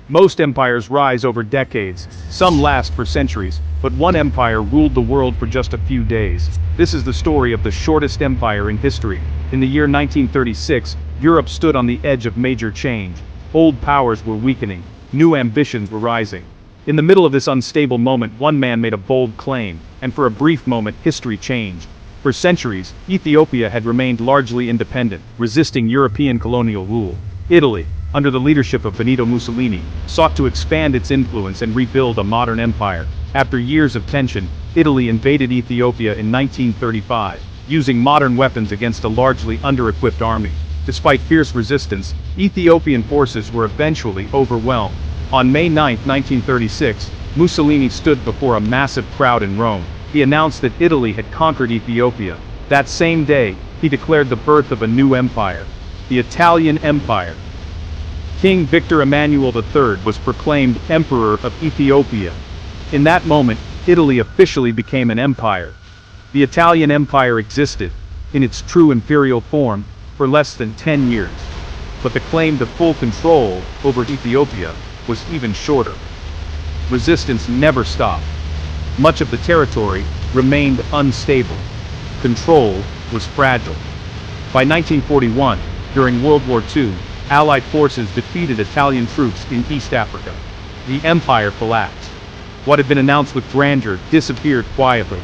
Most empires rise over decades, some last for centuries, but one empire ruled the world for just a few days. This is the story of the shortest empire in history. In the year 1936, Europe stood on the edge of major change. Old powers were weakening, new ambitions were rising. In the middle of this unstable moment, one man made a bold claim, and for a brief moment, history changed. For centuries, Ethiopia had remained largely independent, resisting European colonial rule. Italy, under the leadership of Benito Mussolini, sought to expand its influence and rebuild a modern empire. After years of tension, Italy invaded Ethiopia in 1935, using modern weapons against a largely under-equipped army. Despite fierce resistance, Ethiopian forces were eventually overwhelmed. On May 9, 1936, Mussolini stood before a massive crowd in Rome. He announced that Italy had conquered Ethiopia. That same day, he declared the birth of a new empire, the Italian Empire. King Victor Emmanuel III was proclaimed Emperor of Ethiopia. In that moment, Italy officially became an empire. The Italian Empire existed, in its true imperial form, for less than 10 years. But the claim to full control over Ethiopia was even shorter. Resistance never stopped. Much of the territory remained unstable. Control was fragile. By 1941, during World War II, Allied forces defeated Italian troops in East Africa. The empire collapsed. What had been announced with grandeur disappeared quietly.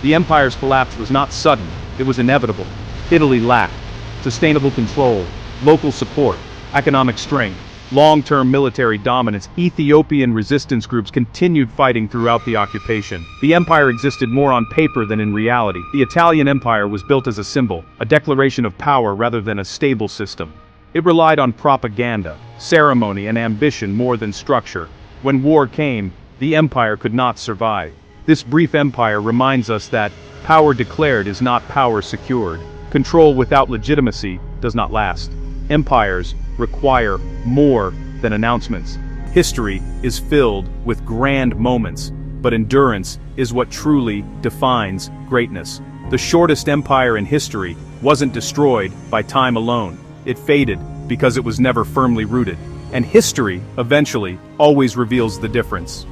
The empire's collapse was not sudden, it was inevitable. Italy lacked sustainable control, local support, economic strength, long-term military dominance. Ethiopian resistance groups continued fighting throughout the occupation. The empire existed more on paper than in reality. The Italian Empire was built as a symbol, a declaration of power rather than a stable system. It relied on propaganda, ceremony, and ambition more than structure. When war came, the empire could not survive. This brief empire reminds us that power declared is not power secured. Control without legitimacy does not last. Empires require more than announcements. History is filled with grand moments, but endurance is what truly defines greatness. The shortest empire in history wasn't destroyed by time alone. It faded because it was never firmly rooted. And history, eventually, always reveals the difference.